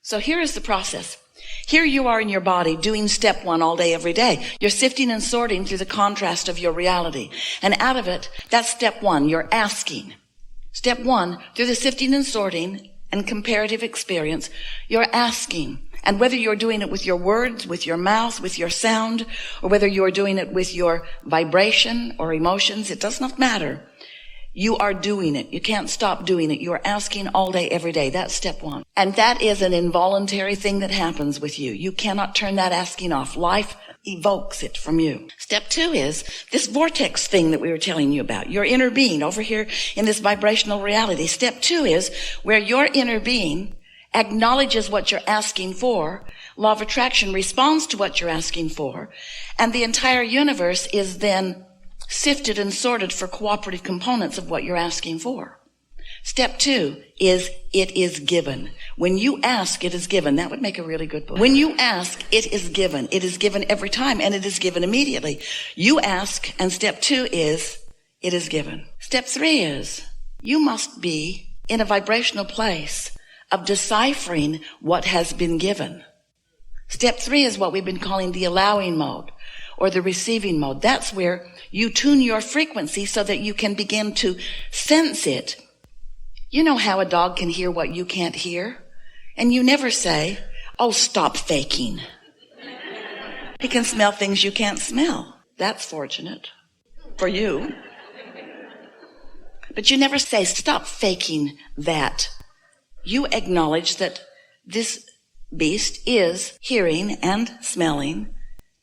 So here is the process. Here you are in your body doing step one all day, every day. You're sifting and sorting through the contrast of your reality. And out of it, that's step one. You're asking. Step one, through the sifting and sorting and comparative experience, you're asking. And whether you're doing it with your words, with your mouth, with your sound, or whether you're doing it with your vibration or emotions, it does not matter. You are doing it. You can't stop doing it. You are asking all day, every day. That's step one. And that is an involuntary thing that happens with you. You cannot turn that asking off. Life evokes it from you. Step two is this vortex thing that we were telling you about. Your inner being over here in this vibrational reality. Step two is where your inner being acknowledges what you're asking for. Law of attraction responds to what you're asking for. And the entire universe is then sifted and sorted for cooperative components of what you're asking for. Step two is it is given. When you ask, it is given. That would make a really good book. When you ask, it is given. It is given every time, and it is given immediately. You ask, and step two is it is given. Step three is you must be in a vibrational place of deciphering what has been given. Step three is what we've been calling the allowing mode or the receiving mode. That's where you tune your frequency so that you can begin to sense it. You know how a dog can hear what you can't hear? And you never say, oh, stop faking. He can smell things you can't smell. That's fortunate for you. But you never say, stop faking that. You acknowledge that this beast is hearing and smelling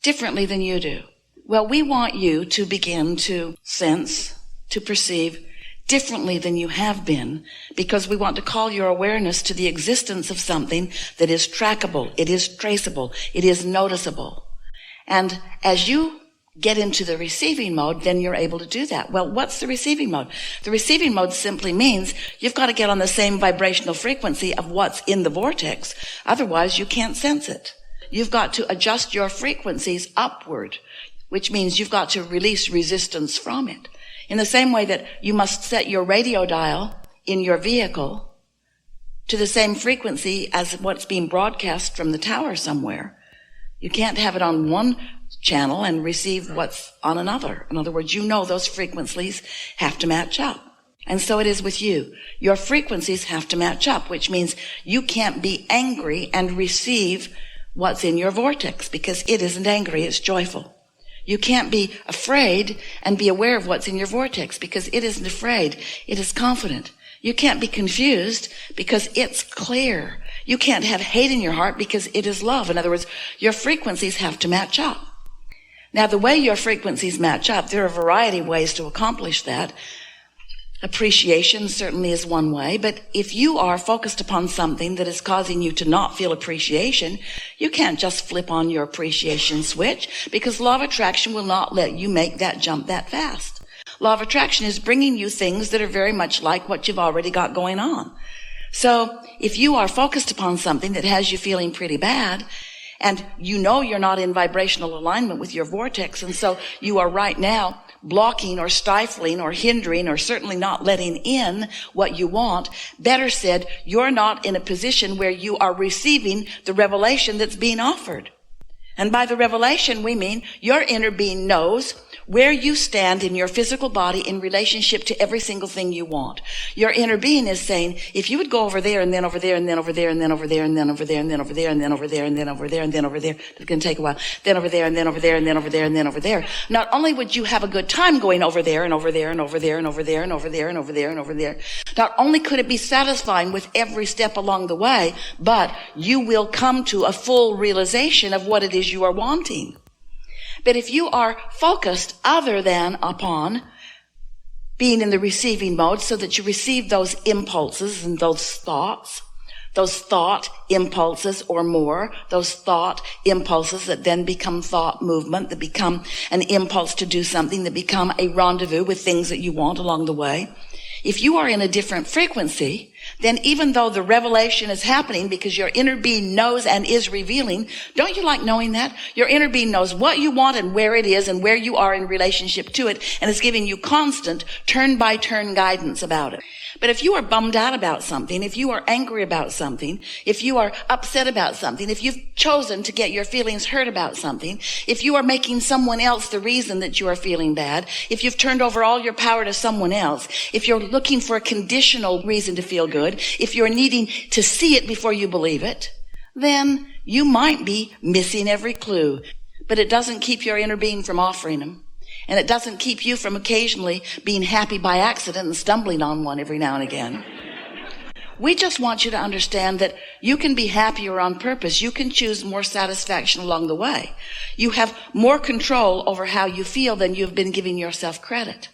differently than you do. Well, we want you to begin to sense, to perceive differently than you have been, because we want to call your awareness to the existence of something that is trackable, it is traceable, it is noticeable. And as you get into the receiving mode, then you're able to do that. Well, what's the receiving mode? The receiving mode simply means you've got to get on the same vibrational frequency of what's in the vortex. Otherwise, you can't sense it. You've got to adjust your frequencies upward, which means you've got to release resistance from it. In the same way that you must set your radio dial in your vehicle to the same frequency as what's being broadcast from the tower somewhere. You can't have it on one channel and receive what's on another. In other words, you know those frequencies have to match up. And so it is with you. Your frequencies have to match up, which means you can't be angry and receive what's in your vortex, because it isn't angry, it's joyful. You can't be afraid and be aware of what's in your vortex, because it isn't afraid, it is confident. You can't be confused because it's clear. You can't have hate in your heart because it is love. In other words, your frequencies have to match up. Now, the way your frequencies match up, there are a variety of ways to accomplish that. Appreciation certainly is one way, but if you are focused upon something that is causing you to not feel appreciation, you can't just flip on your appreciation switch, because law of attraction will not let you make that jump that fast. Law of attraction is bringing you things that are very much like what you've already got going on. So if you are focused upon something that has you feeling pretty bad, and you know you're not in vibrational alignment with your vortex, and so you are right now blocking or stifling or hindering or certainly not letting in what you want. Better said, you're not in a position where you are receiving the revelation that's being offered. And by the revelation, we mean your inner being knows where you stand in your physical body in relationship to every single thing you want. Your inner being is saying, if you would go over there and then over there and then over there and then over there and then over there and then over there and then over there and then over there and then over there, it's going to take a while, then over there and then over there and then over there and then over there. Not only would you have a good time going over there and over there and over there and over there and over there and over there and over there, not only could it be satisfying with every step along the way, but you will come to a full realization of what it is you are wanting. But if you are focused other than upon being in the receiving mode so that you receive those impulses and those thought impulses or more, those thought impulses that then become thought movement, that become an impulse to do something, that become a rendezvous with things that you want along the way. If you are in a different frequency, then even though the revelation is happening because your inner being knows and is revealing, don't you like knowing that? Your inner being knows what you want and where it is and where you are in relationship to it, and is giving you constant turn-by-turn guidance about it. But if you are bummed out about something, if you are angry about something, if you are upset about something, if you've chosen to get your feelings hurt about something, if you are making someone else the reason that you are feeling bad, if you've turned over all your power to someone else, if you're looking for a conditional reason to feel good, if you're needing to see it before you believe it, then you might be missing every clue. But it doesn't keep your inner being from offering them. And it doesn't keep you from occasionally being happy by accident and stumbling on one every now and again. We just want you to understand that you can be happier on purpose. You can choose more satisfaction along the way. You have more control over how you feel than you've been giving yourself credit.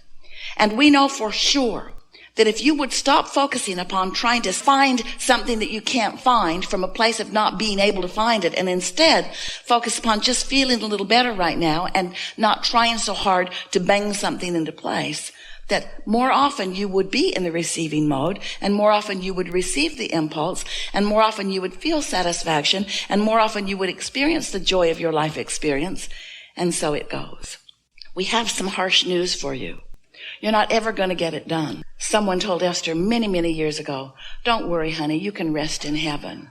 And we know for sure that if you would stop focusing upon trying to find something that you can't find from a place of not being able to find it, and instead focus upon just feeling a little better right now and not trying so hard to bang something into place, that more often you would be in the receiving mode, and more often you would receive the impulse, and more often you would feel satisfaction, and more often you would experience the joy of your life experience. And so it goes. We have some harsh news for you. You're not ever going to get it done. Someone told Esther many, many years ago, "Don't worry, honey, you can rest in heaven."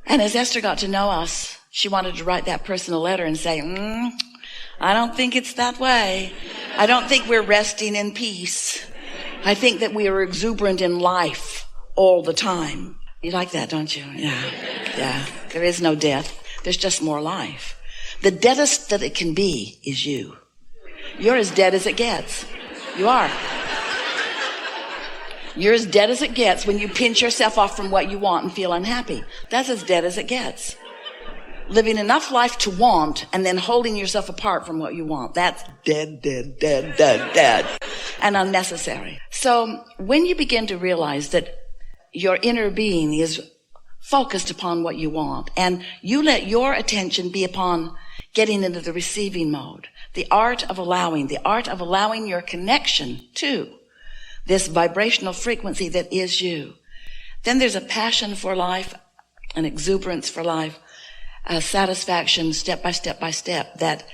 And as Esther got to know us, she wanted to write that person a letter and say, I don't think it's that way. I don't think we're resting in peace. I think that we are exuberant in life all the time. You like that, don't you? Yeah. There is no death. There's just more life. The deadest that it can be is you. You're as dead as it gets. You are. You're as dead as it gets when you pinch yourself off from what you want and feel unhappy. That's as dead as it gets. Living enough life to want and then holding yourself apart from what you want. That's dead, and unnecessary. So when you begin to realize that your inner being is focused upon what you want, and you let your attention be upon getting into the receiving mode, the art of allowing your connection to this vibrational frequency that is you, then there's a passion for life, an exuberance for life, a satisfaction step by step that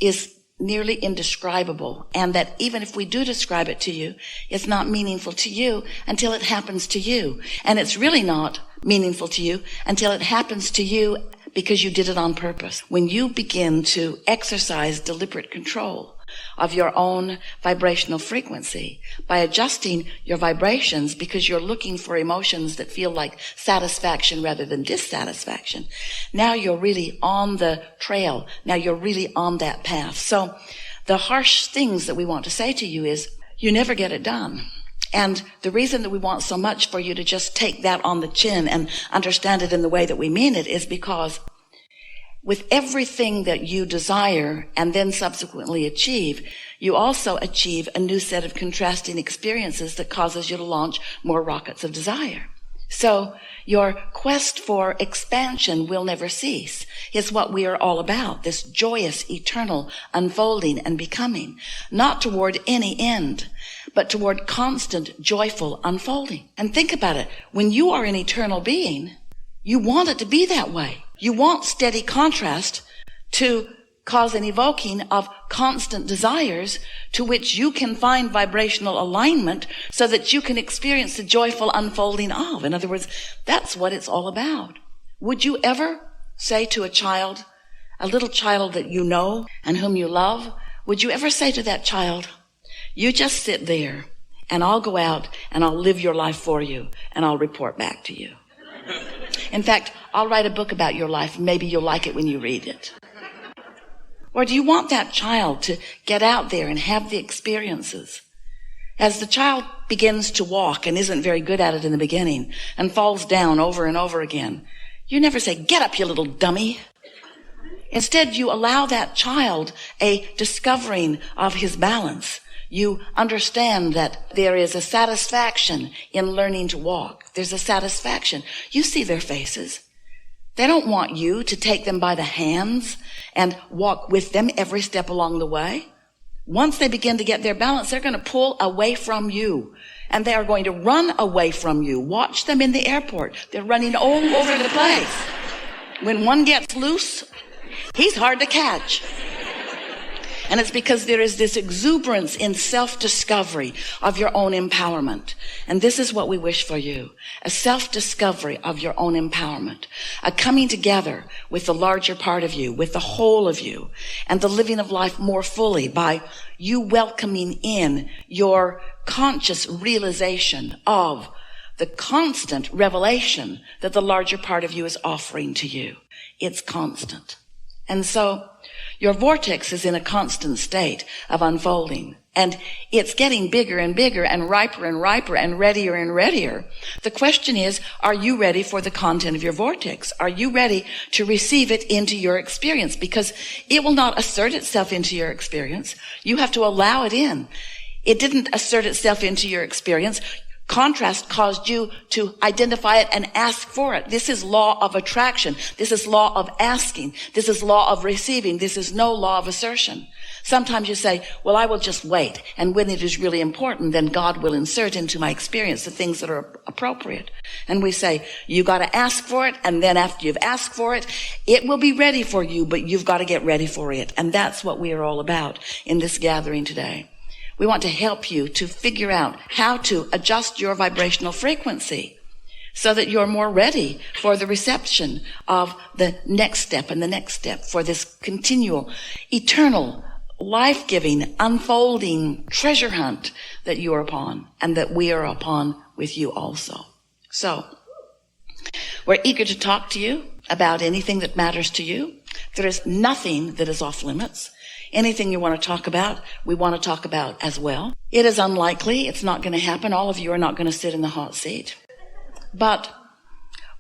is nearly indescribable, and that even if we do describe it to you, it's not meaningful to you until it happens to you. And it's really not meaningful to you until it happens to you because you did it on purpose. When you begin to exercise deliberate control of your own vibrational frequency by adjusting your vibrations because you're looking for emotions that feel like satisfaction rather than dissatisfaction, now you're really on the trail. Now you're really on that path. So the harsh things that we want to say to you is, you never get it done. And the reason that we want so much for you to just take that on the chin and understand it in the way that we mean it is because with everything that you desire and then subsequently achieve, you also achieve a new set of contrasting experiences that causes you to launch more rockets of desire. So your quest for expansion will never cease. It's what we are all about, this joyous, eternal unfolding and becoming, not toward any end, but toward constant, joyful unfolding. And think about it. When you are an eternal being, you want it to be that way. You want steady contrast to cause an evoking of constant desires to which you can find vibrational alignment so that you can experience the joyful unfolding of. In other words, that's what it's all about. Would you ever say to a child, a little child that you know and whom you love, would you ever say to that child, you just sit there and I'll go out and I'll live your life for you and I'll report back to you? In fact, I'll write a book about your life and maybe you'll like it when you read it. Or do you want that child to get out there and have the experiences? As the child begins to walk and isn't very good at it in the beginning and falls down over and over again, you never say, get up, you little dummy. Instead, you allow that child a discovering of his balance. You understand that there is a satisfaction in learning to walk. There's a satisfaction. You see their faces. They don't want you to take them by the hands and walk with them every step along the way. Once they begin to get their balance, they're going to pull away from you and they are going to run away from you. Watch them in the airport. They're running all over the place. When one gets loose, he's hard to catch. And it's because there is this exuberance in self-discovery of your own empowerment. And this is what we wish for you. A self-discovery of your own empowerment. A coming together with the larger part of you, with the whole of you, and the living of life more fully by you welcoming in your conscious realization of the constant revelation that the larger part of you is offering to you. It's constant. And so your vortex is in a constant state of unfolding. And it's getting bigger and bigger and riper and readier and readier. The question is, are you ready for the content of your vortex? Are you ready to receive it into your experience? Because it will not assert itself into your experience. You have to allow it in. It didn't assert itself into your experience. Contrast caused you to identify it and ask for it. This is law of attraction. This is law of asking. This is law of receiving. This is no law of assertion. Sometimes you say, well, I will just wait. And when it is really important, then God will insert into my experience the things that are appropriate. And we say, you got to ask for it. And then after you've asked for it, it will be ready for you, but you've got to get ready for it. And that's what we are all about in this gathering today. We want to help you to figure out how to adjust your vibrational frequency so that you're more ready for the reception of the next step and the next step, for this continual, eternal, life-giving, unfolding treasure hunt that you are upon and that we are upon with you also. So, we're eager to talk to you about anything that matters to you. There is nothing that is off limits. Anything you want to talk about, we want to talk about as well. It is unlikely. It's not going to happen. All of you are not going to sit in the hot seat. But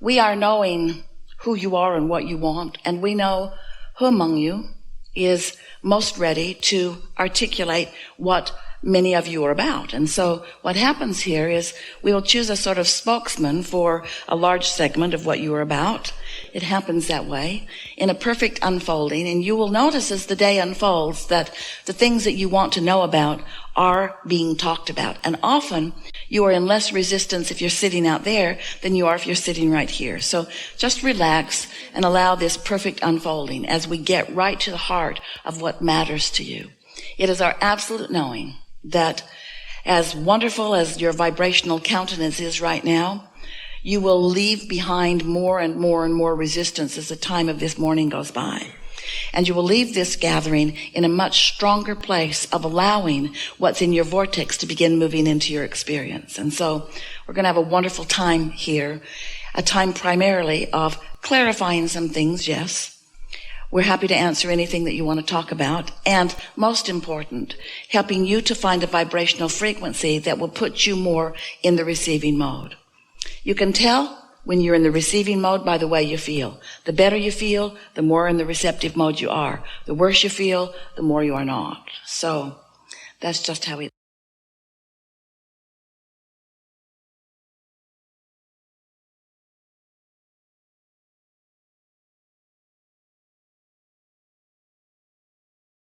we are knowing who you are and what you want, and we know who among you is most ready to articulate what many of you are about. And so what happens here is we will choose a sort of spokesman for a large segment of what you are about. It happens that way in a perfect unfolding. And you will notice as the day unfolds that the things that you want to know about are being talked about. And often you are in less resistance if you're sitting out there than you are if you're sitting right here. So just relax and allow this perfect unfolding as we get right to the heart of what matters to you. It is our absolute knowing that as wonderful as your vibrational countenance is right now, you will leave behind more and more and more resistance as the time of this morning goes by. And you will leave this gathering in a much stronger place of allowing what's in your vortex to begin moving into your experience. And so we're going to have a wonderful time here, a time primarily of clarifying some things, yes. We're happy to answer anything that you want to talk about. And most important, helping you to find a vibrational frequency that will put you more in the receiving mode. You can tell when you're in the receiving mode by the way you feel. The better you feel, the more in the receptive mode you are. The worse you feel, the more you are not. So that's just how we